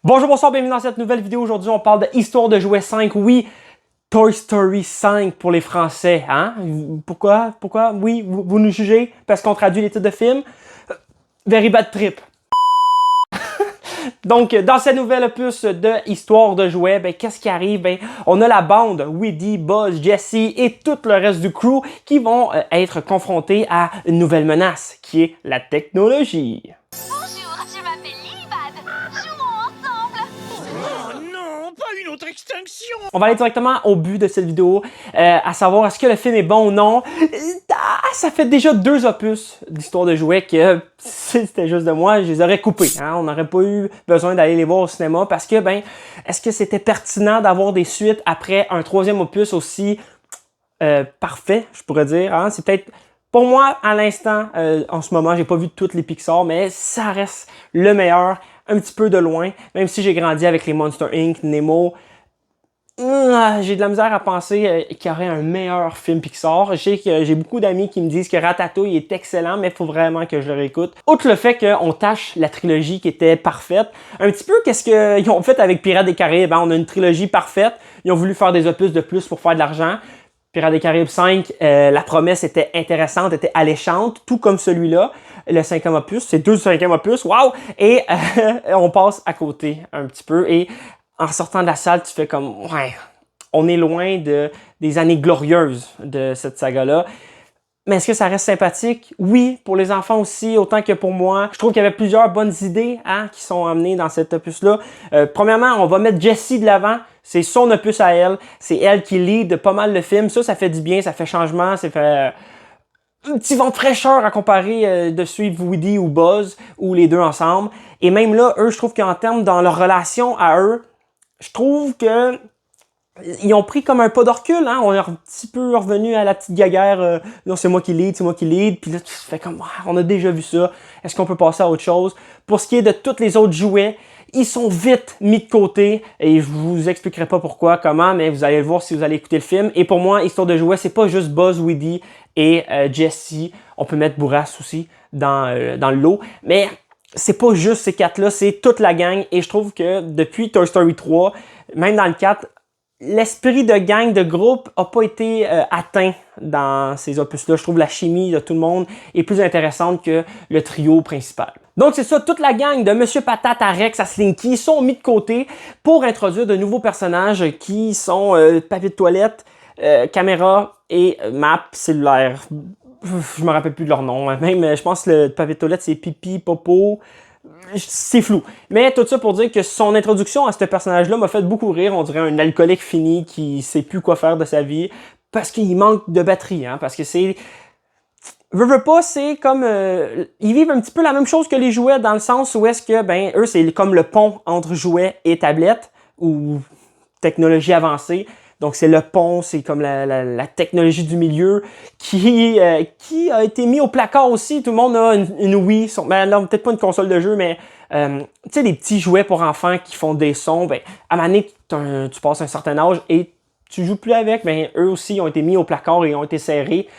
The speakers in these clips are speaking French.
Bonjour, bonsoir, bienvenue dans cette nouvelle vidéo. Aujourd'hui, on parle de Histoire de jouets 5. Oui, Toy Story 5 pour les Français. Hein? Pourquoi? Oui, vous nous jugez parce qu'on traduit les titres de films. Very bad trip. Donc, dans cette nouvelle opus de Histoire de jouets, qu'est-ce qui arrive? On a la bande Woody, Buzz, Jessie et tout le reste du crew qui vont être confrontés à une nouvelle menace, qui est la technologie. Bonjour, je m'appelle Lilibad. Jouons ensemble. Oh non, pas une autre extinction! On va aller directement au but de cette vidéo, à savoir est-ce que le film est bon ou non. Ça fait déjà 2 opus d'Histoire de jouets que si c'était juste de moi, je les aurais coupés. Hein? On n'aurait pas eu besoin d'aller les voir au cinéma parce que, est-ce que c'était pertinent d'avoir des suites après un 3e opus aussi parfait, je pourrais dire. Hein? C'est peut-être, pour moi, à l'instant, en ce moment, j'ai pas vu toutes les Pixar, mais ça reste le meilleur, un petit peu de loin, même si j'ai grandi avec les Monster Inc., Nemo. J'ai de la misère à penser qu'il y aurait un meilleur film Pixar. Je sais que j'ai beaucoup d'amis qui me disent que Ratatouille est excellent, mais il faut vraiment que je le réécoute. Outre le fait qu'on tâche la trilogie qui était parfaite, un petit peu qu'est-ce qu'ils ont fait avec Pirates des Caraïbes. On a une trilogie parfaite, ils ont voulu faire des opus de plus pour faire de l'argent. Pirates des Caraïbes 5, la promesse était intéressante, était alléchante, tout comme celui-là. Le 5e opus, c'est 2 5e opus, wow! Et on passe à côté un petit peu. Et en sortant de la salle, tu fais comme, ouais, on est loin des années glorieuses de cette saga-là. Mais est-ce que ça reste sympathique? Oui, pour les enfants aussi, autant que pour moi. Je trouve qu'il y avait plusieurs bonnes idées qui sont amenées dans cet opus-là. Premièrement, on va mettre Jessie de l'avant. C'est son opus à elle. C'est elle qui lead pas mal le film. Ça fait du bien, ça fait changement, ça fait un petit vent de fraîcheur à comparer de suivre Woody ou Buzz, ou les deux ensemble. Et même là, eux, je trouve qu'en termes dans leur relation à eux, je trouve que ils ont pris comme un pas de recul, hein? On est un petit peu revenu à la petite gaguerre, non, c'est moi qui lead, puis là, tu fais comme, on a déjà vu ça, est-ce qu'on peut passer à autre chose? Pour ce qui est de tous les autres jouets, ils sont vite mis de côté, et je vous expliquerai pas pourquoi, comment, mais vous allez le voir si vous allez écouter le film. Et pour moi, Histoire de jouets, c'est pas juste Buzz, Woody et Jessie, on peut mettre Bourras aussi dans le lot, mais c'est pas juste ces 4-là, c'est toute la gang, et je trouve que depuis Toy Story 3, même dans le 4, l'esprit de gang, de groupe a pas été atteint dans ces opus-là. Je trouve la chimie de tout le monde est plus intéressante que le trio principal. Donc c'est ça, toute la gang de Monsieur Patate à Rex à Slinky sont mis de côté pour introduire de nouveaux personnages qui sont papier de toilette, caméra et map cellulaire. Je me rappelle plus de leur nom. Même, je pense que le papier de toilette, c'est Pipi, Popo. C'est flou. Mais tout ça pour dire que son introduction à ce personnage-là m'a fait beaucoup rire. On dirait un alcoolique fini qui sait plus quoi faire de sa vie parce qu'il manque de batterie. Hein, parce que c'est... Veux pas, c'est comme... ils vivent un petit peu la même chose que les jouets dans le sens où est-ce que, eux, c'est comme le pont entre jouets et tablettes ou technologie avancée. Donc, c'est le pont, c'est comme la technologie du milieu qui a été mis au placard aussi. Tout le monde a une Wii, non, peut-être pas une console de jeu, mais tu sais, des petits jouets pour enfants qui font des sons. À un moment donné, tu passes un certain âge et tu joues plus avec. Eux aussi ont été mis au placard et ont été serrés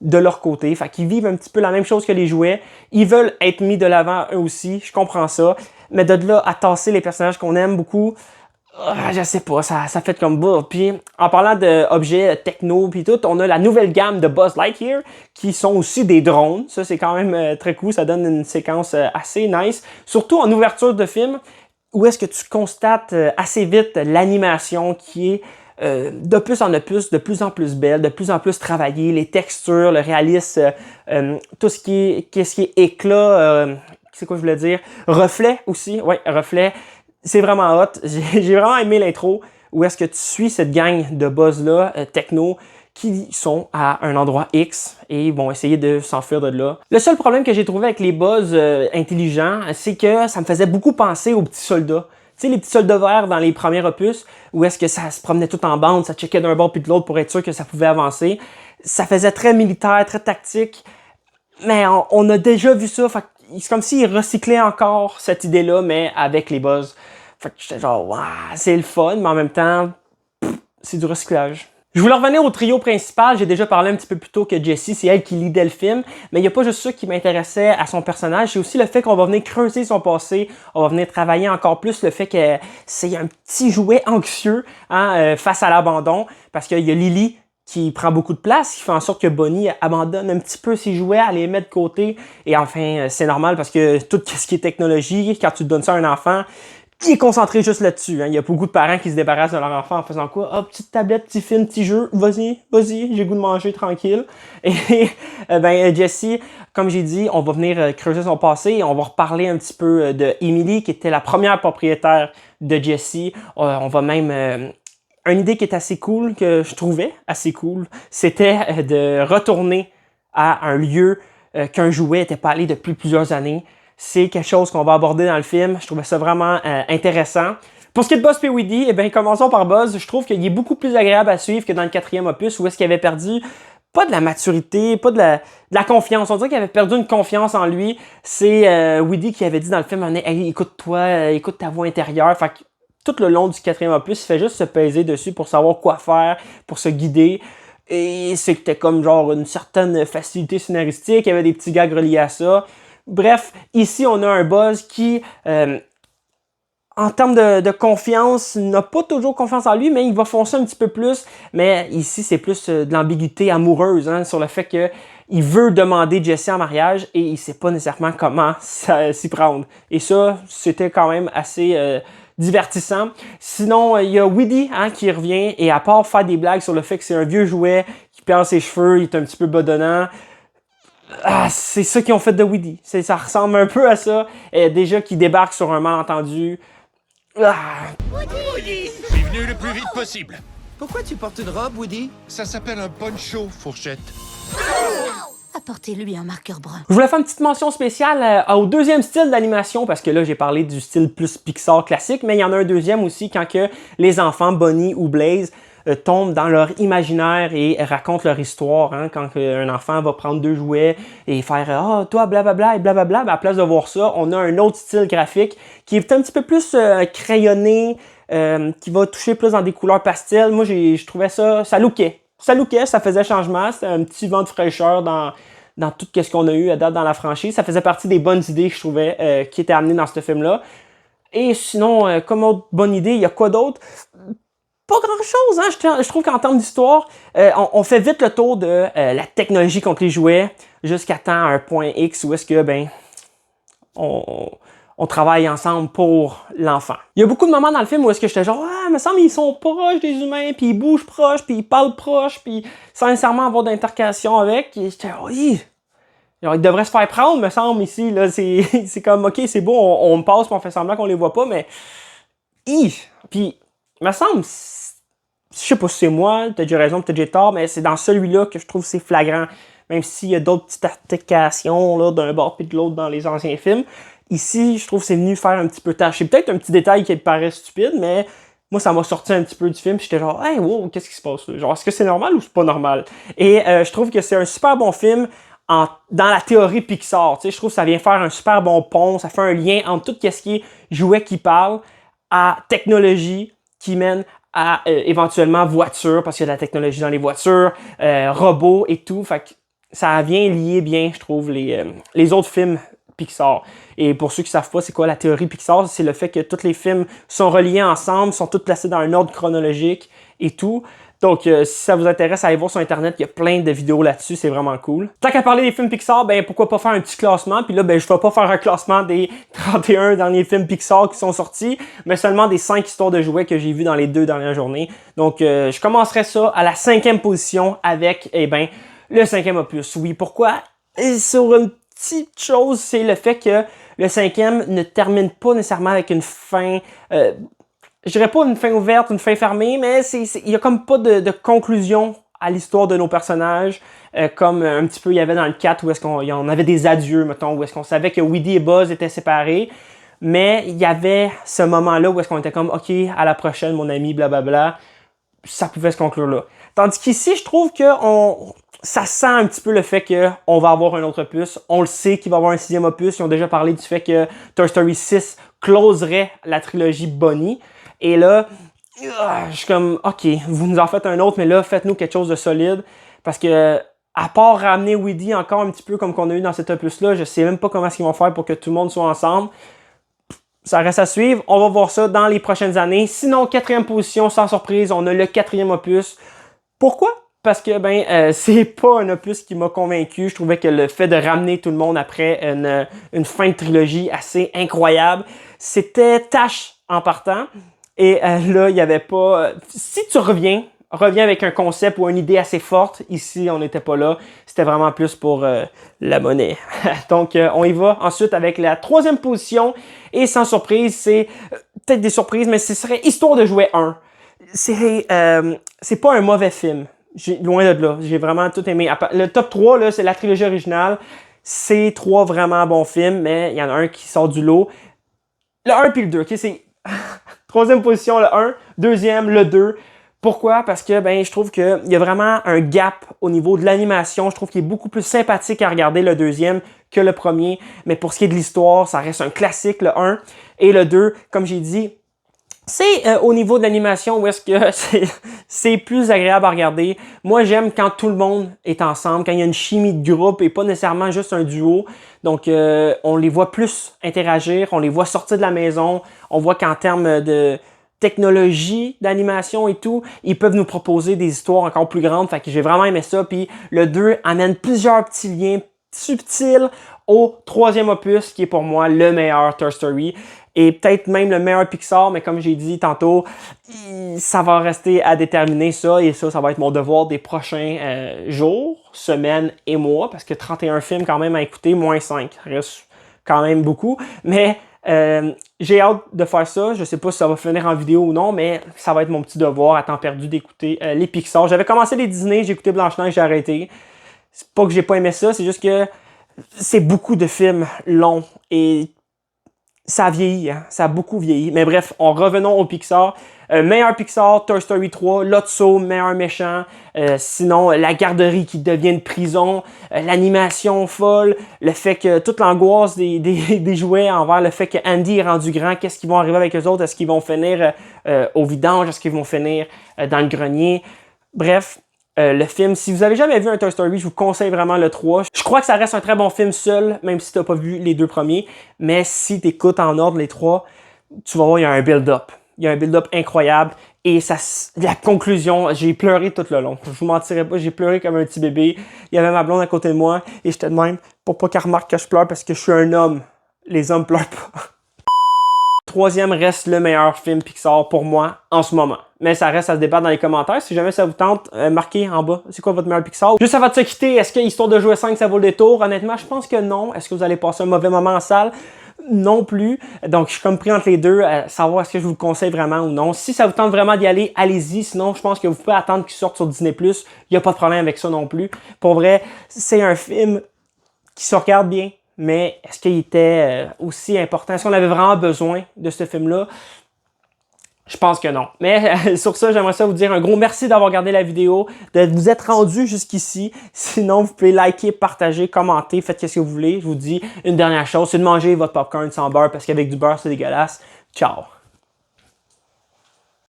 de leur côté. Fait qu'ils vivent un petit peu la même chose que les jouets. Ils veulent être mis de l'avant eux aussi, je comprends ça. Mais de là à tasser les personnages qu'on aime beaucoup... je sais pas, ça fait comme bah. Puis en parlant d'objets techno puis tout, on a la nouvelle gamme de Buzz Lightyear qui sont aussi des drones. Ça c'est quand même très cool, ça donne une séquence assez nice. Surtout en ouverture de film, où est-ce que tu constates assez vite l'animation qui est d'opus en opus, de plus en plus belle, de plus en plus travaillée, les textures, le réalisme, tout ce qui est éclat, c'est quoi je voulais dire, reflet aussi, ouais, reflet. C'est vraiment hot. J'ai vraiment aimé l'intro où est-ce que tu suis cette gang de buzz-là, techno, qui sont à un endroit X et vont essayer de s'enfuir de là. Le seul problème que j'ai trouvé avec les buzz intelligents, c'est que ça me faisait beaucoup penser aux petits soldats. Tu sais, les petits soldats verts dans les premiers opus, où est-ce que ça se promenait tout en bande, ça checkait d'un bord puis de l'autre pour être sûr que ça pouvait avancer. Ça faisait très militaire, très tactique. Mais on a déjà vu ça, c'est comme s'ils recyclaient encore cette idée-là, mais avec les buzz. Fait que j'étais genre, waouh, c'est le fun, mais en même temps, c'est du recyclage. Je voulais revenir au trio principal. J'ai déjà parlé un petit peu plus tôt que Jessie, c'est elle qui lidait le film. Mais il n'y a pas juste ça qui m'intéressait à son personnage, c'est aussi le fait qu'on va venir creuser son passé, on va venir travailler encore plus le fait que c'est un petit jouet anxieux face à l'abandon. Parce qu'il y a Lily qui prend beaucoup de place, qui fait en sorte que Bonnie abandonne un petit peu ses jouets, elle les met de côté. Et enfin, c'est normal parce que tout ce qui est technologie, quand tu donnes ça à un enfant, qui est concentré juste là-dessus. Hein. Il y a beaucoup de parents qui se débarrassent de leur enfant en faisant quoi? Ah, petite tablette, petit film, petit jeu, vas-y, j'ai goût de manger tranquille. Et Jessie, comme j'ai dit, on va venir creuser son passé et on va reparler un petit peu de Emily, qui était la première propriétaire de Jessie. On va même... une idée qui est assez cool, que je trouvais assez cool, c'était de retourner à un lieu qu'un jouet n'était pas allé depuis plusieurs années. C'est quelque chose qu'on va aborder dans le film. Je trouvais ça vraiment intéressant. Pour ce qui est de Buzz P-Weedy, eh bien, commençons par Buzz. Je trouve qu'il est beaucoup plus agréable à suivre que dans le 4e opus, où est-ce qu'il avait perdu pas de la maturité, pas de la confiance. On dirait qu'il avait perdu une confiance en lui. C'est Weedy qui avait dit dans le film, hey, écoute-toi, écoute ta voix intérieure. Fait que tout le long du 4e opus, il fait juste se peser dessus pour savoir quoi faire, pour se guider. Et c'était comme genre une certaine facilité scénaristique, il y avait des petits gags reliés à ça. Bref, ici, on a un Buzz qui, en termes de confiance, n'a pas toujours confiance en lui, mais il va foncer un petit peu plus. Mais ici, c'est plus de l'ambiguïté amoureuse sur le fait qu'il veut demander Jessie en mariage et il ne sait pas nécessairement comment s'y prendre. Et ça, c'était quand même assez divertissant. Sinon, il y a Weedy qui revient et à part faire des blagues sur le fait que c'est un vieux jouet qui perd ses cheveux, il est un petit peu bedonnant. C'est ça qu'ils ont fait de Weedy. Ça ressemble un peu à ça. Déjà qu'il débarque sur un malentendu. Woody, je suis venu le plus vite possible. Pourquoi tu portes une robe, Woody? Ça s'appelle un poncho, Fourchette. Apportez-lui un marqueur brun. Je voulais faire une petite mention spéciale au deuxième style d'animation, parce que là, j'ai parlé du style plus Pixar classique, mais il y en a un deuxième aussi quand que les enfants, Bonnie ou Blaze, tombent dans leur imaginaire et racontent leur histoire. Quand un enfant va prendre 2 jouets et faire « Ah, toi, blablabla » et blablabla, ben, à place de voir ça, on a un autre style graphique qui est un petit peu plus crayonné, qui va toucher plus dans des couleurs pastel. Moi, je trouvais ça lookait. Ça faisait changement, c'était un petit vent de fraîcheur dans tout ce qu'on a eu à date dans la franchise. Ça faisait partie des bonnes idées que je trouvais qui étaient amenées dans ce film-là. Et sinon, comme autre bonne idée, il y a quoi d'autre? Pas grand-chose, je trouve qu'en termes d'histoire, on fait vite le tour de la technologie contre les jouets jusqu'à temps un point X où est-ce que, on travaille ensemble pour l'enfant. Il y a beaucoup de moments dans le film où est-ce que j'étais genre, il me semble ils sont proches des humains, puis ils bougent proches, puis ils parlent proches, puis sans nécessairement avoir d'intercation avec. Et j'étais, oui, genre, ils devraient se faire prendre, me semble, ici. Là, c'est comme, ok, c'est beau, on passe, puis on fait semblant qu'on les voit pas, mais, puis, me semble, je sais pas si c'est moi, peut-être j'ai raison, peut-être j'ai tort, mais c'est dans celui-là que je trouve que c'est flagrant. Même s'il y a d'autres petites artications là, d'un bord puis de l'autre dans les anciens films. Ici, je trouve que c'est venu faire un petit peu tâche. C'est peut-être un petit détail qui paraît stupide, mais moi, ça m'a sorti un petit peu du film. J'étais genre, hey, wow, qu'est-ce qui se passe là? Genre, est-ce que c'est normal ou c'est pas normal? Et je trouve que c'est un super bon film dans la théorie Pixar. Tu sais, je trouve que ça vient faire un super bon pont. Ça fait un lien entre tout ce qui est jouet qui parle à technologie qui mène à éventuellement voiture, parce qu'il y a de la technologie dans les voitures, robots et tout. Fait que ça vient lier bien, je trouve, les autres films Pixar. Et pour ceux qui ne savent pas c'est quoi la théorie Pixar, c'est le fait que tous les films sont reliés ensemble, sont tous placés dans un ordre chronologique et tout. Donc, si ça vous intéresse, allez voir sur Internet, il y a plein de vidéos là-dessus, c'est vraiment cool. Tant qu'à parler des films Pixar, pourquoi pas faire un petit classement? Puis là, je vais pas faire un classement des 31 derniers films Pixar qui sont sortis, mais seulement des 5 histoires de jouets que j'ai vues dans les 2 dernières journées. Donc, je commencerai ça à la 5e position avec, le 5e opus. Oui, pourquoi? Et sur une petite chose, c'est le fait que le 5e ne termine pas nécessairement avec une fin... je dirais pas une fin ouverte, une fin fermée, mais il y a comme pas de conclusion à l'histoire de nos personnages, comme un petit peu il y avait dans le 4 où est-ce qu'on y en avait des adieux, mettons, où est-ce qu'on savait que Weedy et Buzz étaient séparés, mais il y avait ce moment-là où est-ce qu'on était comme, ok, à la prochaine, mon ami, blablabla, ça pouvait se conclure là. Tandis qu'ici, je trouve que ça sent un petit peu le fait qu'on va avoir un autre opus. On le sait qu'il va y avoir un 6e opus. Ils ont déjà parlé du fait que Toy Story 6 closerait la trilogie Bonnie. Et là, je suis comme, OK, vous nous en faites un autre, mais là, faites-nous quelque chose de solide. Parce que, à part ramener Woody encore un petit peu comme qu'on a eu dans cet opus-là, je sais même pas comment ils vont faire pour que tout le monde soit ensemble. Ça reste à suivre. On va voir ça dans les prochaines années. Sinon, 4e position, sans surprise, on a le 4e opus. Pourquoi? Parce que c'est pas un opus qui m'a convaincu. Je trouvais que le fait de ramener tout le monde après une fin de trilogie assez incroyable, c'était tâche en partant. Et là, il n'y avait pas... Si tu reviens avec un concept ou une idée assez forte, ici, on n'était pas là. C'était vraiment plus pour la monnaie. Donc, on y va ensuite avec la 3e position. Et sans surprise, c'est peut-être des surprises, mais ce serait Histoire de jouet 1. C'est pas un mauvais film. Loin de là. J'ai vraiment tout aimé. Le top 3, là, c'est la trilogie originale. C'est 3 vraiment bons films, mais il y en a un qui sort du lot. Le 1 puis le 2, ok? C'est 3e position, le 1. 2e, le 2. Pourquoi? Parce que je trouve qu'il y a vraiment un gap au niveau de l'animation. Je trouve qu'il est beaucoup plus sympathique à regarder le 2e que le 1er. Mais pour ce qui est de l'histoire, ça reste un classique, le 1. Et le 2, comme j'ai dit, c'est au niveau de l'animation où est-ce que c'est plus agréable à regarder. Moi, j'aime quand tout le monde est ensemble, quand il y a une chimie de groupe et pas nécessairement juste un duo. Donc, on les voit plus interagir, on les voit sortir de la maison. On voit qu'en termes de technologie, d'animation et tout, ils peuvent nous proposer des histoires encore plus grandes. Fait que j'ai vraiment aimé ça. Puis le 2 amène plusieurs petits liens subtils au 3e opus qui est pour moi le meilleur Toy Story. Et peut-être même le meilleur Pixar, mais comme j'ai dit tantôt, ça va rester à déterminer ça. Et ça va être mon devoir des prochains jours, semaines et mois. Parce que 31 films quand même à écouter, moins 5. Ça reste quand même beaucoup. Mais j'ai hâte de faire ça. Je sais pas si ça va finir en vidéo ou non, mais ça va être mon petit devoir à temps perdu d'écouter les Pixar. J'avais commencé les Disney, j'ai écouté Blanche-Neige, j'ai arrêté. C'est pas que j'ai pas aimé ça, c'est juste que c'est beaucoup de films longs et ça a vieilli, hein? Ça a beaucoup vieilli. Mais bref, revenons au Pixar. Meilleur Pixar, Toy Story 3, Lotso, meilleur méchant. Sinon, la garderie qui devient une prison, l'animation folle, le fait que toute l'angoisse des jouets envers le fait que Andy est rendu grand, qu'est-ce qu'ils vont arriver avec eux autres? Est-ce qu'ils vont finir au vidange? Est-ce qu'ils vont finir dans le grenier? Bref. Le film, si vous avez jamais vu un Toy Story, je vous conseille vraiment le 3. Je crois que ça reste un très bon film seul, même si tu n'as pas vu les 2 premiers. Mais si tu écoutes en ordre les 3, tu vas voir, il y a un build-up. Il y a un build-up incroyable. Et la conclusion, j'ai pleuré tout le long. Je vous mentirai pas, j'ai pleuré comme un petit bébé. Il y avait ma blonde à côté de moi et j'étais de même pour pas qu'elle remarque que je pleure parce que je suis un homme. Les hommes pleurent pas. 3e reste le meilleur film Pixar pour moi en ce moment. Mais ça reste à se débattre dans les commentaires. Si jamais ça vous tente, marquez en bas. C'est quoi votre meilleur Pixar? Juste avant de se quitter, est-ce que Histoire de jouer 5, ça vaut le détour? Honnêtement, je pense que non. Est-ce que vous allez passer un mauvais moment en salle? Non plus. Donc, je suis comme pris entre les deux à savoir est-ce que je vous le conseille vraiment ou non. Si ça vous tente vraiment d'y aller, allez-y. Sinon, je pense que vous pouvez attendre qu'il sorte sur Disney+. Il n'y a pas de problème avec ça non plus. Pour vrai, c'est un film qui se regarde bien. Mais est-ce qu'il était aussi important? Est-ce qu'on avait vraiment besoin de ce film-là? Je pense que non. Mais sur ça, j'aimerais ça vous dire un gros merci d'avoir regardé la vidéo, de vous être rendu jusqu'ici. Sinon, vous pouvez liker, partager, commenter, faites ce que vous voulez. Je vous dis une dernière chose, c'est de manger votre popcorn sans beurre parce qu'avec du beurre, c'est dégueulasse. Ciao!